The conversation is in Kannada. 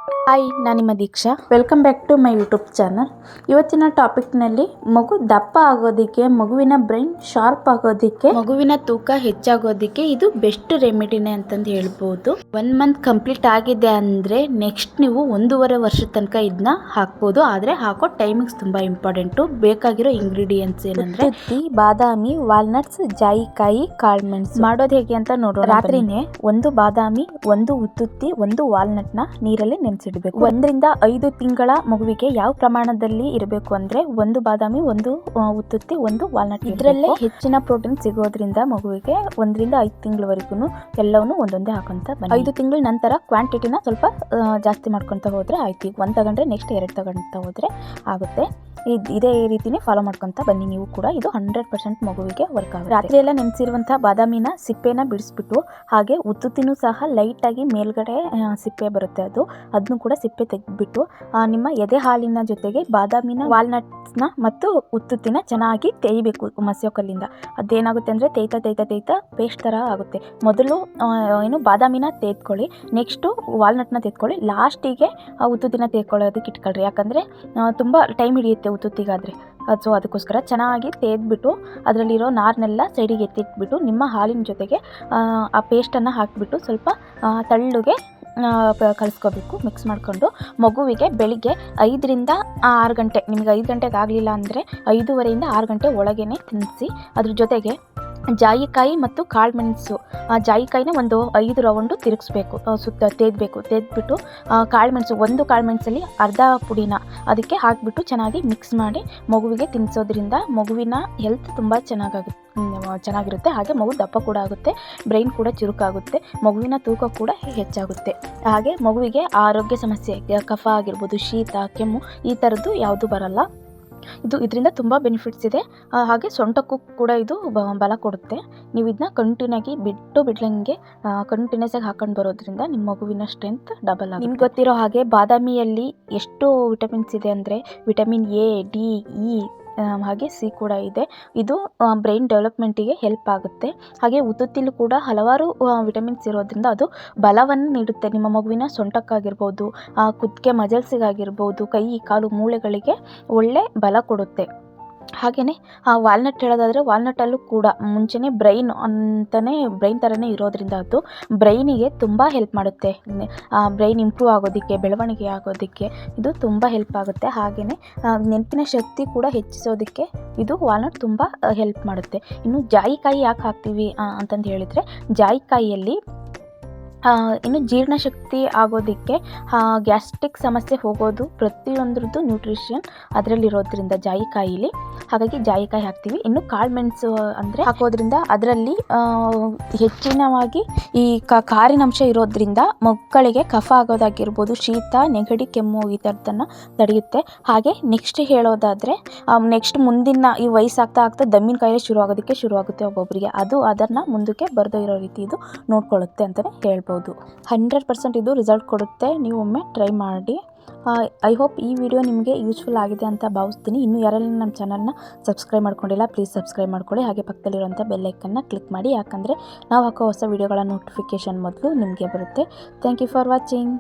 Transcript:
ಹಾಯ್, ನಾನು ನಿಮ್ಮ Diksha. Welcome back to my YouTube channel. ಇವತ್ತಿನ ಟಾಪಿಕ್ನಲ್ಲಿ ಮಗು ದಪ್ಪ ಆಗೋದಕ್ಕೆ, ಮಗುವಿನ ಬ್ರೈನ್ ಶಾರ್ಪ್ ಆಗೋದಕ್ಕೆ, ಮಗುವಿನ ತೂಕ ಹೆಚ್ಚಾಗೋದಕ್ಕೆ ಇದು ಬೆಸ್ಟ್ ರೆಮಿಡಿನೇ ಅಂತಂದು ಹೇಳ್ಬೋದು. 1 ಮಂತ್ ಕಂಪ್ಲೀಟ್ ಆಗಿದೆ ಅಂದರೆ ನೆಕ್ಸ್ಟ್ ನೀವು 1.5 ವರ್ಷದ ತನಕ ಇದನ್ನ ಹಾಕ್ಬೋದು. ಆದರೆ ಹಾಕೋ ಟೈಮಿಂಗ್ಸ್ ತುಂಬ ಇಂಪಾರ್ಟೆಂಟು. ಬೇಕಾಗಿರೋ ಇಂಗ್ರೀಡಿಯೆಂಟ್ಸ್ ಏನಂದರೆ ಬಾದಾಮಿ, ವಾಲ್ನಟ್ಸ್, ಜಾಯಿಕಾಯಿ, ಕಾಳುಮೆಣಸು. ಮಾಡೋದು ಹೇಗೆ ಅಂತ ನೋಡೋಣ. ರಾತ್ರಿನೇ 1 ಬಾದಾಮಿ, 1 ಉತ್ತುತ್ತಿ, 1 ವಾಲ್ನಟ್ನ ನೀರಲ್ಲಿ ನೆನೆಸಿಡಬೇಕು. 1 ರಿಂದ 5 ತಿಂಗಳ ಮಗುವಿಗೆ ಯಾವ ಪ್ರಮಾಣದಲ್ಲಿ ಇರಬೇಕು ಅಂದ್ರೆ 1 ಬಾದಾಮಿ, 1 ಉತ್ತುತ್ತಿ, 1 ವಾಲ್ನಟ್. ಇದರಲ್ಲೇ ಹೆಚ್ಚಿನ ಪ್ರೋಟೀನ್ ಸಿಗೋದ್ರಿಂದ ಮಗುವಿಗೆ 1 ರಿಂದ 5 ತಿಂಗಳವರೆಗೂ ಎಲ್ಲವನ್ನೂ ಒಂದೊಂದೇ ಹಾಕೊಂತ ಬನ್ನಿ. 5 ತಿಂಗಳ ನಂತರ ಕ್ವಾಂಟಿಟಿನ ಸ್ವಲ್ಪ ಜಾಸ್ತಿ ಮಾಡ್ಕೊಂತ ಹೋದ್ರೆ ಆಯ್ತು. ಈಗ 1 ತಗೊಂಡ್ರೆ ನೆಕ್ಸ್ಟ್ 2 ತಗೊಂತ ಹೋದ್ರೆ ಆಗುತ್ತೆ. ಇದೇ ರೀತಿನೇ ಫಾಲೋ ಮಾಡ್ಕೊಂತ ಬನ್ನಿ ನೀವು ಕೂಡ. ಇದು 100% ಮಗುವಿಗೆ ವರ್ಕ್ ಆಗುತ್ತೆ. ರಾತ್ರಿ ಎಲ್ಲ ನೆನೆಸಿರುವಂತಹ ಬಾದಾಮಿನ ಸಿಪ್ಪೆನ ಬಿಡಿಸ್ಬಿಟ್ಟು, ಹಾಗೆ ಉತ್ತುತ್ತಿನೂ ಸಹ ಲೈಟ್ ಆಗಿ ಮೇಲ್ಗಡೆ ಸಿಪ್ಪೆ ಬರುತ್ತೆ, ಅದನ್ನು ಕೂಡ ಸಿಪ್ಪೆ ತೆಗೆದ್ಬಿಟ್ಟು ನಿಮ್ಮ ಎದೆ ಹಾಲಿನ ಜೊತೆಗೆ ಬಾದಾಮಿನ, ವಾಲ್ನಟ್ಸ್ನ ಮತ್ತು ಉತ್ತುತ್ತಿನ ಚೆನ್ನಾಗಿ ತೇಯ್ಬೇಕು ಮಸಿಯೋ ಕಲ್ಲಿಂದ. ಅದೇನಾಗುತ್ತೆ ಅಂದರೆ ತೇಯ್ತಾ ಪೇಸ್ಟ್ ಥರ ಆಗುತ್ತೆ. ಮೊದಲು ಬಾದಾಮಿನ ತೇದ್ಕೊಳ್ಳಿ, ನೆಕ್ಸ್ಟು ವಾಲ್ನಟ್ನ ತೇದ್ಕೊಳ್ಳಿ, ಲಾಸ್ಟಿಗೆ ಉತ್ತುತ್ತಿನ ತೇದ್ಕೊಳ್ಳೋದಕ್ಕೆ ಇಟ್ಕೊಳ್ರಿ. ಯಾಕಂದರೆ ತುಂಬ ಟೈಮ್ ಹಿಡಿಯುತ್ತೆ ಉತ್ತುತ್ತಿಗಾದರೆ. ಸೊ ಅದಕ್ಕೋಸ್ಕರ ಚೆನ್ನಾಗಿ ತೇದ್ಬಿಟ್ಟು ಅದರಲ್ಲಿರೋ ನಾರನ್ನೆಲ್ಲ ಸೈಡಿಗೆ ಎತ್ತಿಟ್ಬಿಟ್ಟು ನಿಮ್ಮ ಹಾಲಿನ ಜೊತೆಗೆ ಆ ಪೇಸ್ಟನ್ನು ಹಾಕಿಬಿಟ್ಟು ಸ್ವಲ್ಪ ತಳ್ಳುಗೆ ಕಲಿಸ್ಕೋಬೇಕು. ಮಿಕ್ಸ್ ಮಾಡಿಕೊಂಡು ಮಗುವಿಗೆ ಬೆಳಿಗ್ಗೆ 5 ರಿಂದ 6 ಗಂಟೆ, ನಿಮಗೆ 5 ಗಂಟೆಗೆ ಆಗಲಿಲ್ಲ ಅಂದರೆ 5:30 ರಿಂದ 6 ಗಂಟೆ ಒಳಗೇ ತಿನ್ನಿಸಿ. ಅದ್ರ ಜೊತೆಗೆ ಜಾಯಿಕಾಯಿ ಮತ್ತು ಕಾಳುಮೆಣಸು, ಜಾಯಿಕಾಯಿನ ಒಂದು 5 ರೌಂಡು ತಿರುಗಿಸ್ಬೇಕು, ಸುತ್ತ ತೇದ್ಬಿಟ್ಟು ಕಾಳುಮೆಣಸು, 1 ಕಾಳುಮೆಣಸಲ್ಲಿ ಅರ್ಧ ಪುಡಿನ ಅದಕ್ಕೆ ಹಾಕಿಬಿಟ್ಟು ಚೆನ್ನಾಗಿ ಮಿಕ್ಸ್ ಮಾಡಿ ಮಗುವಿಗೆ ತಿನ್ನಿಸೋದ್ರಿಂದ ಮಗುವಿನ ಹೆಲ್ತ್ ತುಂಬ ಚೆನ್ನಾಗಿರುತ್ತೆ. ಹಾಗೆ ಮಗು ದಪ್ಪ ಕೂಡ ಆಗುತ್ತೆ, ಬ್ರೈನ್ ಕೂಡ ಚುರುಕಾಗುತ್ತೆ, ಮಗುವಿನ ತೂಕ ಕೂಡ ಹೆಚ್ಚಾಗುತ್ತೆ. ಹಾಗೆ ಮಗುವಿಗೆ ಆರೋಗ್ಯ ಸಮಸ್ಯೆ, ಕಫ ಆಗಿರ್ಬೋದು, ಶೀತ, ಕೆಮ್ಮು ಈ ಥರದ್ದು ಯಾವುದು ಬರಲ್ಲ. ಇದರಿಂದ ತುಂಬ ಬೆನಿಫಿಟ್ಸ್ ಇದೆ. ಹಾಗೆ ಸೊಂಟಕ್ಕೂ ಕೂಡ ಇದು ಬಲ ಕೊಡುತ್ತೆ. ನೀವು ಇದನ್ನ ಬಿಡ್ಲಂಗೆ ಕಂಟಿನ್ಯೂಸ್ ಆಗಿ ಹಾಕೊಂಡು ಬರೋದ್ರಿಂದ ನಿಮ್ಮ ಮಗುವಿನ ಸ್ಟ್ರೆಂತ್ ಡಬಲ್ ಆಗುತ್ತೆ. ನಿಮ್ಗೆ ಗೊತ್ತಿರೋ ಹಾಗೆ ಬಾದಾಮಿಯಲ್ಲಿ ಎಷ್ಟು ವಿಟಮಿನ್ಸ್ ಇದೆ ಅಂದರೆ ವಿಟಮಿನ್ ಎ, ಡಿ, ಇ ಹಾಗೆ ಸಿ ಕೂಡ ಇದೆ. ಇದು ಬ್ರೈನ್ ಡೆವಲಪ್ಮೆಂಟಿಗೆ ಹೆಲ್ಪ್ ಆಗುತ್ತೆ. ಹಾಗೆ ಉತ್ತುತ್ತಿಲು ಕೂಡ ಹಲವಾರು ವಿಟಮಿನ್ಸ್ ಇರೋದ್ರಿಂದ ಅದು ಬಲವನ್ನು ನೀಡುತ್ತೆ. ನಿಮ್ಮ ಮಗುವಿನ ಸೊಂಟಕ್ಕಾಗಿರ್ಬೋದು, ಕುತ್ತಿಗೆ ಮಜಲ್ಸಿಗಾಗಿರ್ಬೋದು, ಕೈ ಕಾಲು ಮೂಳೆಗಳಿಗೆ ಒಳ್ಳೆ ಬಲ ಕೊಡುತ್ತೆ. ಹಾಗೆಯೇ ವಾಲ್ನಟ್ ಹೇಳೋದಾದರೆ ವಾಲ್ನಟಲ್ಲೂ ಕೂಡ ಮುಂಚೆನೇ ಬ್ರೈನ್ ಥರನೇ ಇರೋದ್ರಿಂದ ಅದು ಬ್ರೈನಿಗೆ ತುಂಬ ಹೆಲ್ಪ್ ಮಾಡುತ್ತೆ. ಬ್ರೈನ್ ಇಂಪ್ರೂವ್ ಆಗೋದಕ್ಕೆ, ಬೆಳವಣಿಗೆ ಆಗೋದಕ್ಕೆ ಇದು ತುಂಬ ಹೆಲ್ಪ್ ಆಗುತ್ತೆ. ಹಾಗೆಯೇ ನೆನಪಿನ ಶಕ್ತಿ ಕೂಡ ಹೆಚ್ಚಿಸೋದಕ್ಕೆ ಇದು ವಾಲ್ನಟ್ ತುಂಬ ಹೆಲ್ಪ್ ಮಾಡುತ್ತೆ. ಇನ್ನು ಜಾಯಿಕಾಯಿ ಯಾಕೆ ಹಾಕ್ತೀವಿ ಅಂತಂದು ಹೇಳಿದರೆ, ಜಾಯಿಕಾಯಿಯಲ್ಲಿ ಇನ್ನು ಜೀರ್ಣಶಕ್ತಿ ಆಗೋದಕ್ಕೆ, ಗ್ಯಾಸ್ಟ್ರಿಕ್ ಸಮಸ್ಯೆ ಹೋಗೋದು, ಪ್ರತಿಯೊಂದ್ರದ್ದು ನ್ಯೂಟ್ರಿಷನ್ ಅದರಲ್ಲಿರೋದ್ರಿಂದ ಜಾಯಿಕಾಯಿಲಿ, ಹಾಗಾಗಿ ಜಾಯಿಕಾಯಿ ಹಾಕ್ತೀವಿ. ಇನ್ನು ಕಾಳುಮೆಣಸು ಅಂದರೆ ಹಾಕೋದ್ರಿಂದ ಅದರಲ್ಲಿ ಹೆಚ್ಚಿನವಾಗಿ ಈ ಕಾರಿನಂಶ ಇರೋದ್ರಿಂದ ಮಕ್ಕಳಿಗೆ ಕಫ ಆಗೋದಾಗಿರ್ಬೋದು, ಶೀತ, ನೆಗಡಿ, ಕೆಮ್ಮು ಈ ಥರದನ್ನು ತಡೆಯುತ್ತೆ. ಹಾಗೆ ನೆಕ್ಸ್ಟ್ ಹೇಳೋದಾದರೆ ನೆಕ್ಸ್ಟ್ ಮುಂದಿನ ಈ ವಯಸ್ಸಾಗ್ತಾ ದಮ್ಮಿನ ಕಾಯಿಲೆ ಶುರುವಾಗುತ್ತೆ ಒಬ್ಬೊಬ್ಬರಿಗೆ. ಅದನ್ನು ಮುಂದಕ್ಕೆ ಬರದೇ ಇರೋ ರೀತಿ ಇದು ನೋಡ್ಕೊಳ್ಳುತ್ತೆ ಅಂತಲೇ ಹೇಳ್ಬೋದು. 100% ಇದು ರಿಸಲ್ಟ್ ಕೊಡುತ್ತೆ. ನೀವು ಒಮ್ಮೆ ಟ್ರೈ ಮಾಡಿ. ಐ ಹೋಪ್ ಈ ವಿಡಿಯೋ ನಿಮಗೆ ಯೂಸ್ಫುಲ್ ಆಗಿದೆ ಅಂತ ಭಾವಿಸ್ತೀನಿ. ಇನ್ನೂ ಯಾರೆಲ್ಲ ನಮ್ಮ ಚಾನಲ್ನ ಸಬ್ಸ್ಕ್ರೈಬ್ ಮಾಡ್ಕೊಂಡಿಲ್ಲ, ಪ್ಲೀಸ್ ಸಬ್ಸ್ಕ್ರೈಬ್ ಮಾಡ್ಕೊಳ್ಳಿ. ಹಾಗೆ ಪಕ್ಕದಲ್ಲಿರುವಂಥ ಬೆಲ್ಲೈಕನ್ನ ಕ್ಲಿಕ್ ಮಾಡಿ, ಯಾಕಂದರೆ ನಾವು ಹಾಕೋ ಹೊಸ ವಿಡಿಯೋಗಳ ನೋಟಿಫಿಕೇಷನ್ ಮೊದಲು ನಿಮಗೆ ಬರುತ್ತೆ. Thank you for watching.